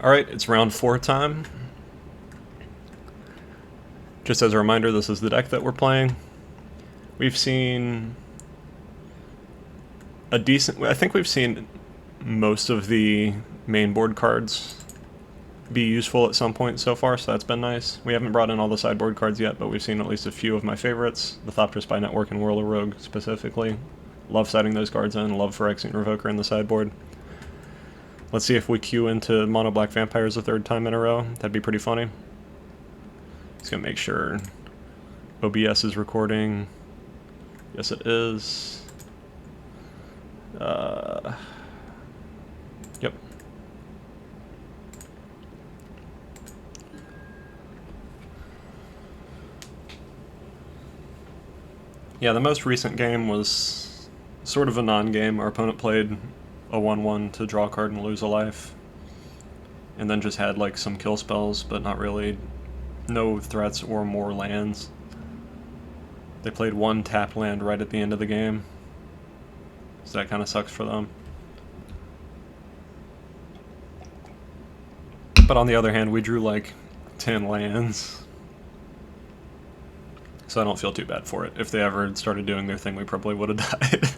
Alright, it's round 4 time. Just as a reminder, this is the deck that we're playing. We've seen a decent... I think we've seen most of the main board cards be useful at some point so far, so that's been nice. We haven't brought in all the sideboard cards yet, but we've seen at least a few of my favorites. The Thopter Spy Network and Whirler Rogue specifically. Love setting those cards in, love Phyrexian Revoker in the sideboard. Let's see if we queue into Mono Black Vampires a third time in a row. That'd be pretty funny. Just gonna make sure OBS is recording. Yes, it is. Yep. Yeah, the most recent game was sort of a non-game. Our opponent played a 1-1 to draw a card and lose a life. And then just had like some kill spells, but not really, no threats or more lands. They played one tap land right at the end of the game. So that kind of sucks for them. But on the other hand, we drew like 10 lands. So I don't feel too bad for it. If they ever started doing their thing, we probably would have died.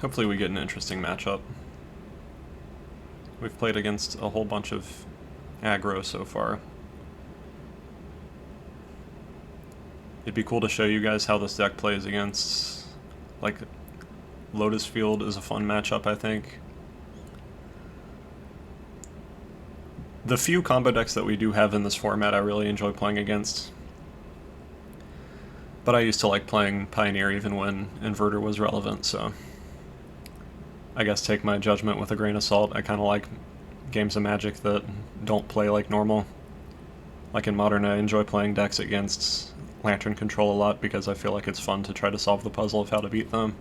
Hopefully we get an interesting matchup. We've played against a whole bunch of aggro so far. It'd be cool to show you guys how this deck plays against, like, Lotus Field is a fun matchup, I think. The few combo decks that we do have in this format I really enjoy playing against. But I used to like playing Pioneer even when Inverter was relevant, so I guess take my judgment with a grain of salt. I kind of like games of Magic that don't play like normal. Like in Modern, I enjoy playing decks against Lantern Control a lot because I feel like it's fun to try to solve the puzzle of how to beat them.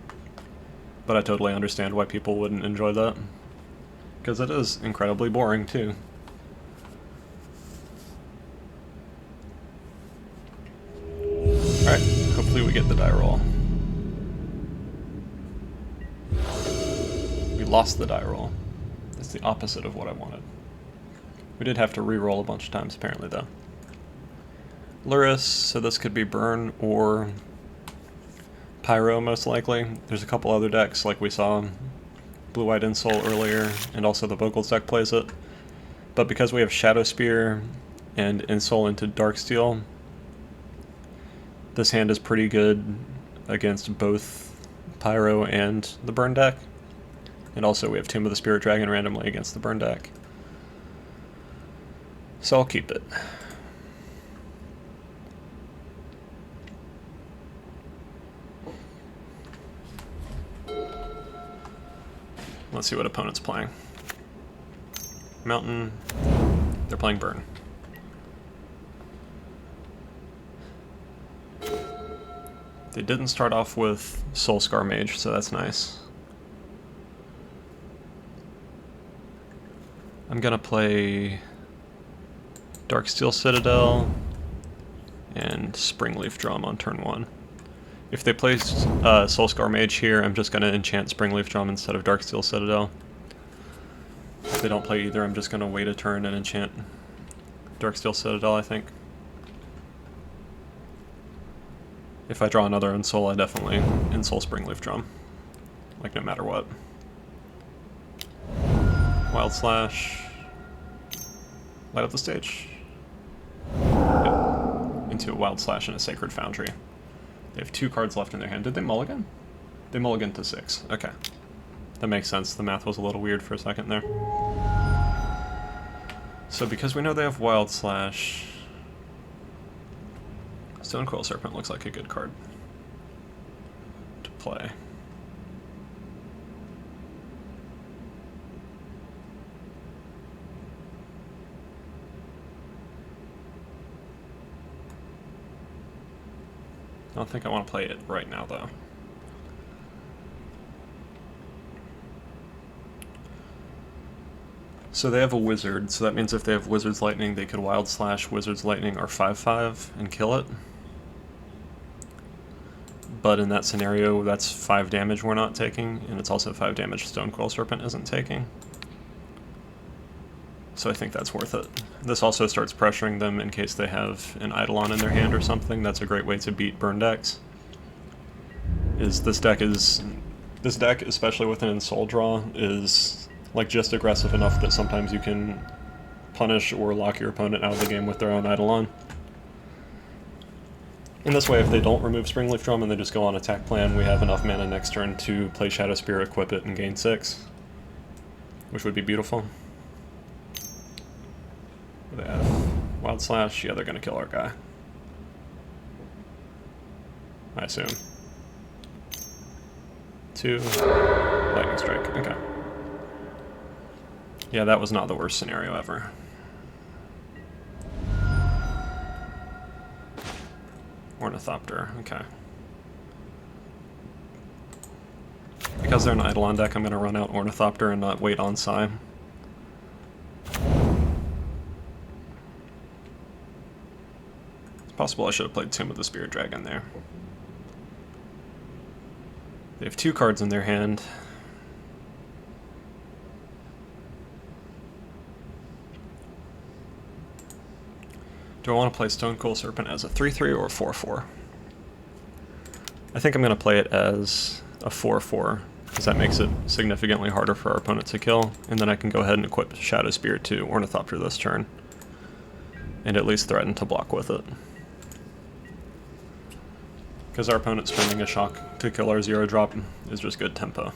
But I totally understand why people wouldn't enjoy that. Because it is incredibly boring, too. Alright, hopefully we get the die roll. We lost the die roll. That's the opposite of what I wanted. We did have to re-roll a bunch of times, apparently, though. Luris, so this could be Burn or Pyro, most likely. There's a couple other decks, like we saw Blue-White Ensoul earlier, and also the Vocals deck plays it. But because we have Shadow Spear and Ensoul into Darksteel, this hand is pretty good against both Pyro and the Burn deck. And also we have Tomb of the Spirit Dragon randomly against the Burn deck. So I'll keep it. Let's see what opponent's playing. Mountain. They're playing Burn. They didn't start off with Soulscar Mage, so that's nice. I'm gonna play Darksteel Citadel and Springleaf Drum on turn 1. If they play Soulscar Mage here, I'm just gonna enchant Springleaf Drum instead of Darksteel Citadel. If they don't play either, I'm just gonna wait a turn and enchant Darksteel Citadel, I think. If I draw another Ensoul, I definitely Ensoul Springleaf Drum. Like, no matter what. Wild Slash. Light up the stage. Yep. Into a Wild Slash and a Sacred Foundry. They have 2 cards left in their hand. Did they mulligan? They mulligan to 6. Okay. That makes sense. The math was a little weird for a second there. So because we know they have Wild Slash, Stonecoil Serpent looks like a good card to play. I don't think I want to play it right now, though. So they have a Wizard, so that means if they have Wizard's Lightning, they could Wild Slash Wizard's Lightning or 5/5 and kill it. but in that scenario, that's 5 damage we're not taking, and it's also 5 damage Stonecoil Serpent isn't taking. So I think that's worth it. This also starts pressuring them in case they have an Eidolon in their hand or something. That's a great way to beat burn decks. This deck, especially with an Ensoul draw, is like just aggressive enough that sometimes you can punish or lock your opponent out of the game with their own Eidolon. In this way, if they don't remove Springleaf Drum and they just go on attack plan, we have enough mana next turn to play Shadow Spear, equip it, and gain 6. Which would be beautiful. They have Wild Slash. Yeah, they're going to kill our guy. I assume. 2. Lightning Strike. Okay. Yeah, that was not the worst scenario ever. Ornithopter. Okay. Because they're an Eidolon deck, I'm going to run out Ornithopter and not wait on Psy. Possible I should have played Tomb of the Spirit Dragon there. They have 2 cards in their hand. Do I want to play Stonecoil Serpent as a 3/3 or a 4/4? I think I'm going to play it as a 4/4, because that makes it significantly harder for our opponent to kill, and then I can go ahead and equip Shadow Spear to Ornithopter this turn, and at least threaten to block with it. Because our opponent spending a shock to kill our 0-drop is just good tempo.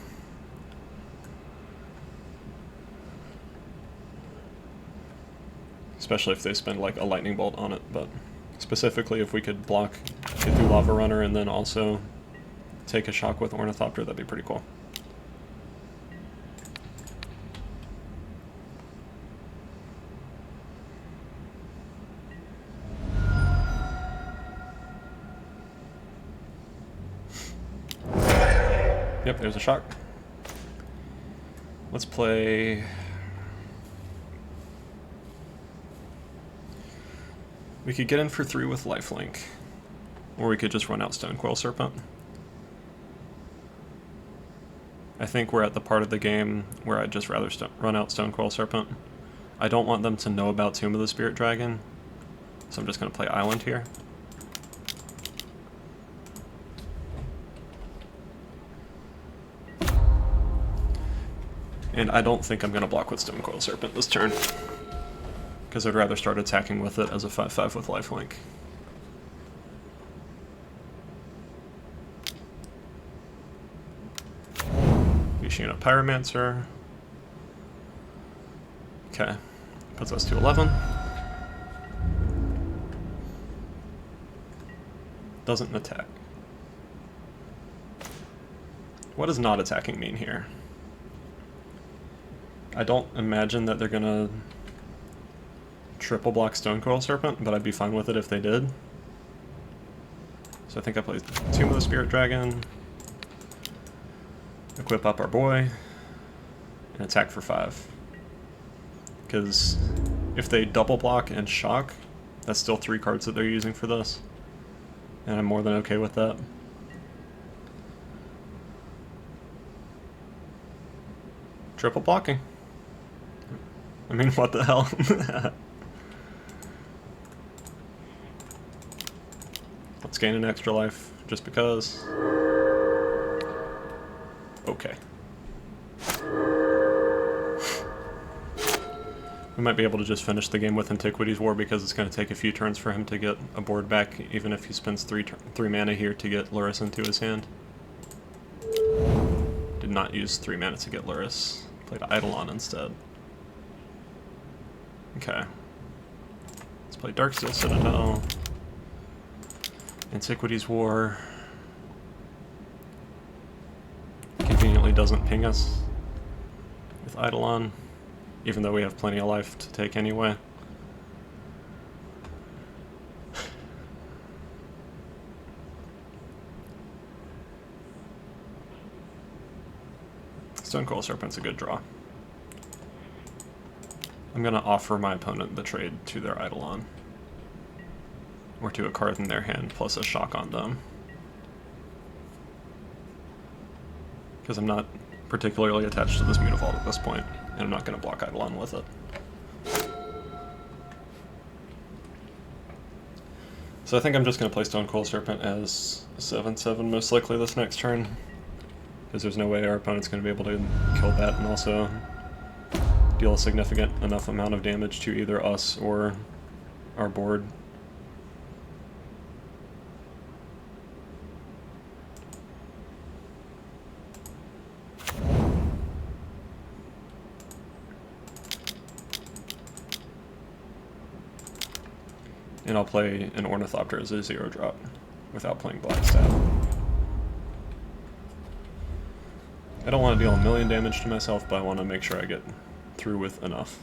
Especially if they spend like a lightning bolt on it, but specifically if we could block it through Lava Runner and then also take a shock with Ornithopter, that'd be pretty cool. Yep, there's a shock. Let's play... We could get in for 3 with Lifelink, or we could just run out Stonecoil Serpent. I think we're at the part of the game where I'd just rather run out Stonecoil Serpent. I don't want them to know about Tomb of the Spirit Dragon, so I'm just going to play Island here. And I don't think I'm going to block with Stonecoil Serpent this turn, because I'd rather start attacking with it as a 5/5 with Lifelink. Ishina Pyromancer. Okay, puts us to 11. Doesn't attack. What does not attacking mean here? I don't imagine that they're gonna triple block Stonecoil Serpent, but I'd be fine with it if they did. So I think I played Tomb of the Spirit Dragon, equip up our boy, and attack for 5. Because if they double block and shock, that's still 3 cards that they're using for this, and I'm more than okay with that. Triple blocking. I mean, what the hell? Let's gain an extra life, just because. Okay. We might be able to just finish the game with Antiquities War, because it's going to take a few turns for him to get a board back, even if he spends 3 mana here to get Luris into his hand. Did not use 3 mana to get Luris. Played Eidolon instead. Okay. Let's play Darksteel Citadel. Antiquities War. Conveniently doesn't ping us with Eidolon, even though we have plenty of life to take anyway. Stonecoil Serpent's a good draw. I'm going to offer my opponent the trade to their Eidolon, or to a card in their hand plus a shock on them. because I'm not particularly attached to this Mutavault at this point, and I'm not going to block Eidolon with it. So I think I'm just going to play Stonecoil Serpent as 7/7 most likely this next turn, because there's no way our opponent's going to be able to kill that and also deal a significant enough amount of damage to either us or our board. And I'll play an Ornithopter as a 0-drop without playing Blackstaff. I don't want to deal a million damage to myself, but I want to make sure I get through with enough.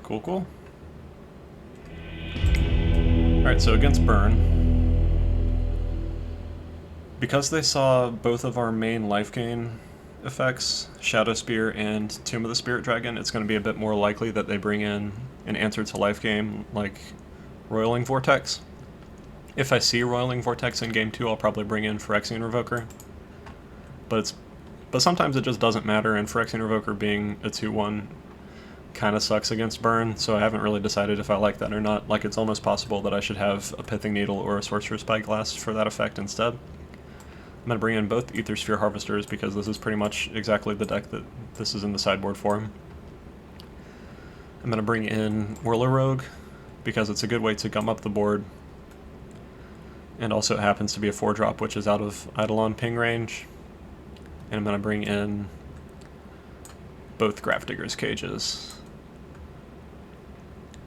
Cool, cool. Alright, so against Burn, because they saw both of our main life gain effects, Shadow Spear and Tomb of the Spirit Dragon, it's going to be a bit more likely that they bring in an answer to life gain like Roiling Vortex. If I see Roiling Vortex in game 2, I'll probably bring in Phyrexian Revoker. But sometimes it just doesn't matter, and Phyrexian Revoker being a 2/1 kind of sucks against Burn, so I haven't really decided if I like that or not. Like, it's almost possible that I should have a Pithing Needle or a Sorcerer's Spyglass for that effect instead. I'm going to bring in both Aethersphere Harvesters because this is pretty much exactly the deck that this is in the sideboard form. I'm going to bring in Whirler Rogue because it's a good way to gum up the board, and also it happens to be a 4-drop, which is out of Eidolon ping range. And I'm going to bring in both Grafdigger's Cages,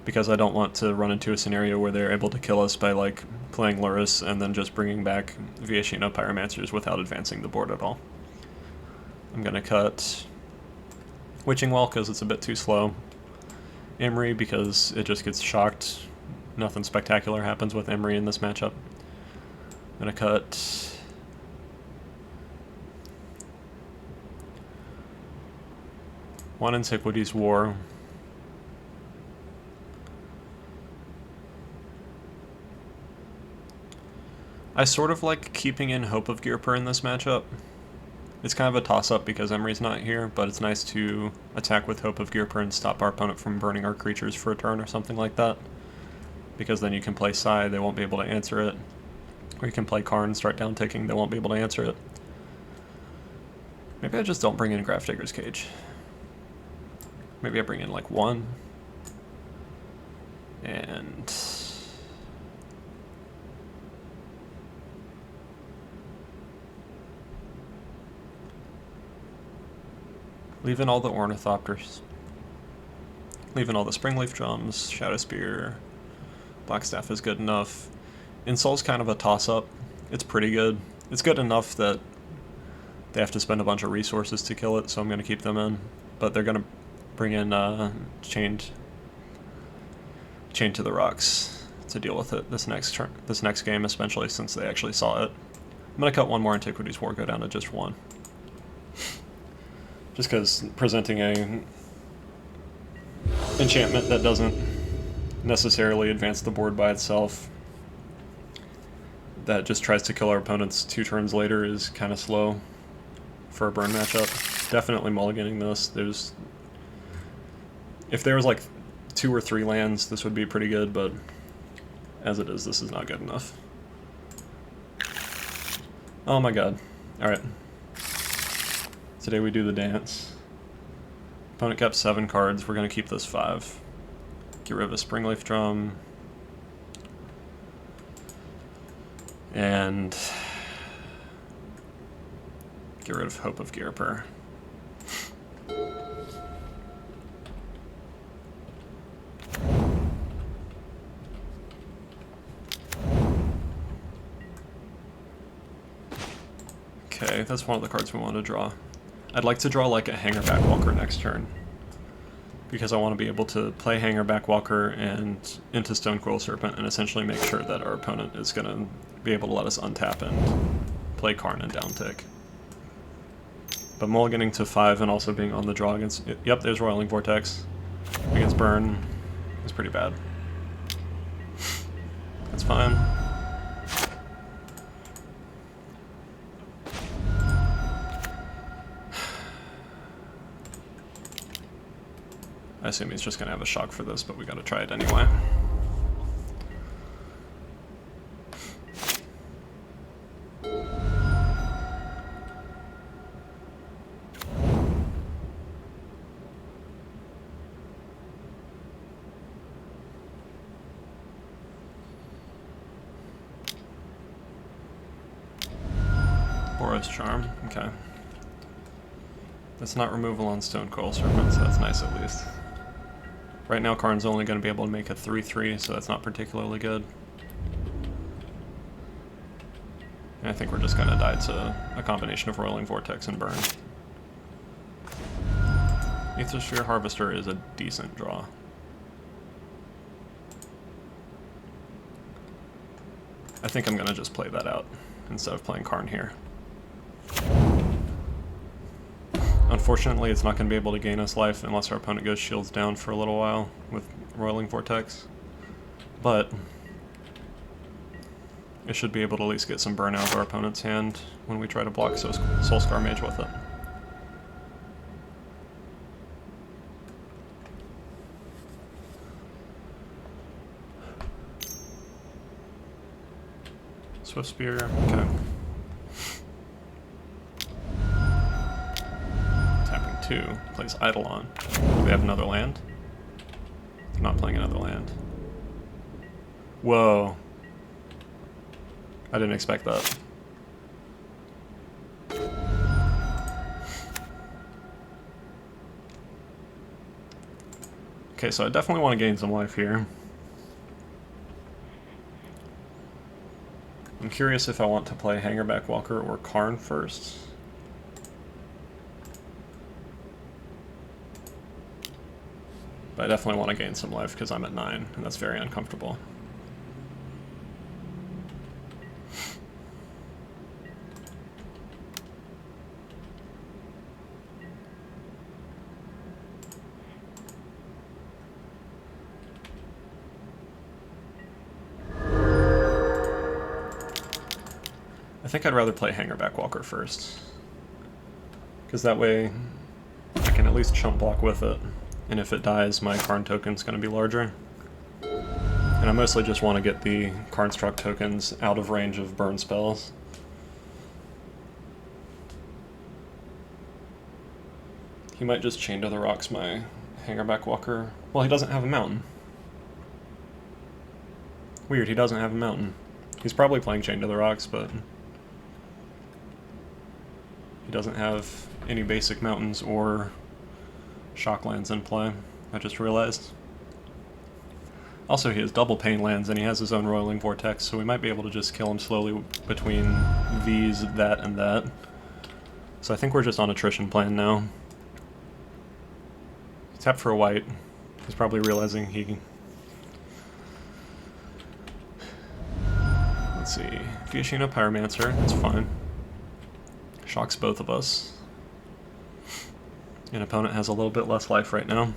because I don't want to run into a scenario where they're able to kill us by, like, playing Lurrus and then just bringing back Viashino Pyromancers without advancing the board at all. I'm going to cut Witching Well because it's a bit too slow. Emery because it just gets shocked. Nothing spectacular happens with Emery in this matchup. I'm going to cut Mono Antiquities War. I sort of like keeping in Hope of Gearper in this matchup. It's kind of a toss-up because Emery's not here, but it's nice to attack with Hope of Gearper and stop our opponent from burning our creatures for a turn or something like that. Because then you can play Sai, they won't be able to answer it. Or you can play Karn, start down-ticking, they won't be able to answer it. Maybe I just don't bring in Grafdigger's Cage. Maybe I bring in like 1. And leave in all the Ornithopters. Leave in all the Springleaf Drums, Shadow Spear, Blackstaff is good enough. Ensoul's kind of a toss-up. It's pretty good. It's good enough that they have to spend a bunch of resources to kill it, so I'm going to keep them in. But they're going to bring in Chained to the Rocks to deal with it this next game, especially since they actually saw it. I'm going to cut one more Antiquities War, go down to just 1. Just because presenting a enchantment that doesn't necessarily advance the board by itself, that just tries to kill our opponents 2 turns later, is kind of slow for a Burn matchup. Definitely mulliganing this. If there was like 2 or 3 lands, this would be pretty good, but as it is, this is not good enough. Oh my god. Alright. Today we do the dance. Opponent kept 7 cards, we're going to keep this 5. Get rid of a Springleaf Drum. And get rid of Hope of Gearper. Okay, that's one of the cards we want to draw. I'd like to draw like a Hanger Backwalker next turn. because I want to be able to play Hanger Backwalker and into Stonecoil Serpent and essentially make sure that our opponent is going to be able to let us untap and play Karn and downtick. But mulliganing to 5 and also being on the draw against... Yep, there's Roiling Vortex. Against Burn is pretty bad. That's fine. I assume he's just going to have a shock for this, but we got to try it anyway. Boros Charm, okay. That's not removal on Stonecoil Serpent, so that's nice at least. Right now Karn's only going to be able to make a 3-3, so that's not particularly good. And I think we're just going to die to a combination of Roiling Vortex and Burn. Aethersphere Harvester is a decent draw. I think I'm going to just play that out instead of playing Karn here. Unfortunately, it's not going to be able to gain us life unless our opponent goes shields down for a little while with Roiling Vortex. But it should be able to at least get some burn out of our opponent's hand when we try to block Soulscar Mage with it. Swift Spear, okay. Tapping 2, plays Eidolon. Do they have another land? They're not playing another land. Whoa. I didn't expect that. Okay, so I definitely want to gain some life here. I'm curious if I want to play Hanger Backwalker or Karn first. But I definitely want to gain some life because I'm at 9, and that's very uncomfortable. I think I'd rather play Hanger Backwalker first, because that way I can at least chump block with it, and if it dies, my Karn token's going to be larger. And I mostly just want to get the Karnstruck tokens out of range of burn spells. He might just Chain to the Rocks my Hanger Backwalker. Well, he doesn't have a mountain. Weird, he doesn't have a mountain. He's probably playing Chain to the Rocks, but he doesn't have any basic mountains or shocklands in play, I just realized. Also, he has double pain lands and he has his own Roiling Vortex, so we might be able to just kill him slowly between these, that, and that. So I think we're just on attrition plan now. Tap for a white. He's probably realizing he... Let's see. Viashino Pyromancer, that's fine. Shocks both of us. An opponent has a little bit less life right now.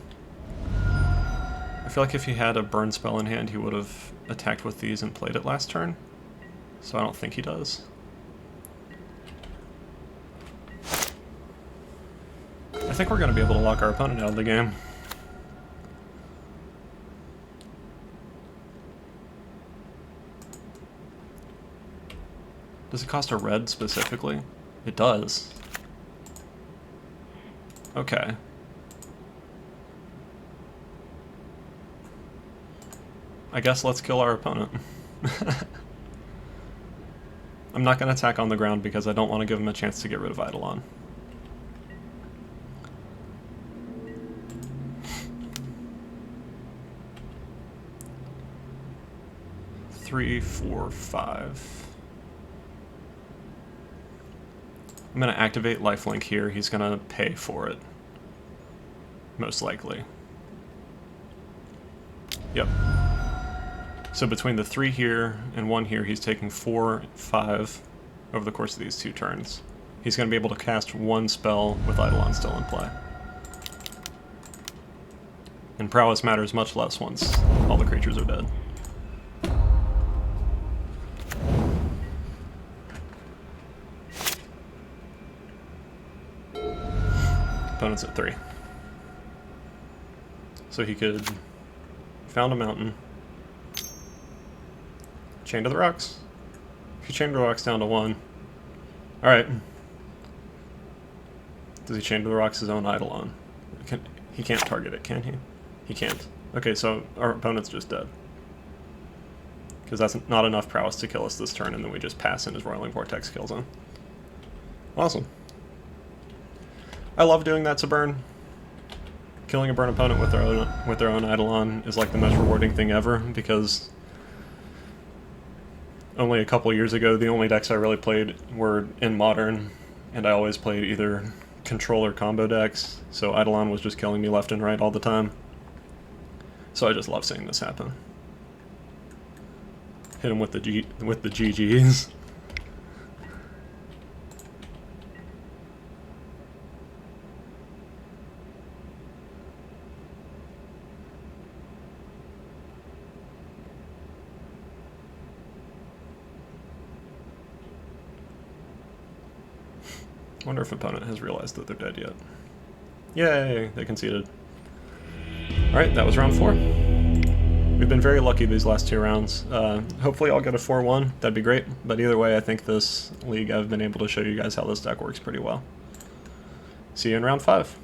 I feel like if he had a burn spell in hand, he would have attacked with these and played it last turn. So I don't think he does. I think we're going to be able to lock our opponent out of the game. Does it cost a red specifically? It does. Okay. I guess let's kill our opponent. I'm not going to attack on the ground because I don't want to give him a chance to get rid of Eidolon. Three, 4, 5. I'm going to activate Lifelink here. He's going to pay for it. Most likely. Yep. So between the 3 here and 1 here, he's taking 4, 5 over the course of these 2 turns. He's going to be able to cast 1 spell with Eidolon still in play. And prowess matters much less once all the creatures are dead. Opponent's at 3. So he could found a mountain. Chain to the rocks. If you chain to the rocks down to 1. Alright. Does he chain to the rocks his own Eidolon? He can't target it, can he? He can't. Okay, so our opponent's just dead. Because that's not enough prowess to kill us this turn, and then we just pass and his Roiling Vortex kills him. Awesome. I love doing that to burn. Killing a burn opponent with their own Eidolon is like the most rewarding thing ever, because only a couple years ago the only decks I really played were in Modern, and I always played either control or combo decks, so Eidolon was just killing me left and right all the time. So I just love seeing this happen. Hit him with the GGs. I wonder if opponent has realized that they're dead yet. Yay, they conceded. Alright, that was round 4. We've been very lucky these last 2 rounds. Hopefully I'll get a 4-1, that'd be great, but either way I think this league I've been able to show you guys how this deck works pretty well. See you in round 5.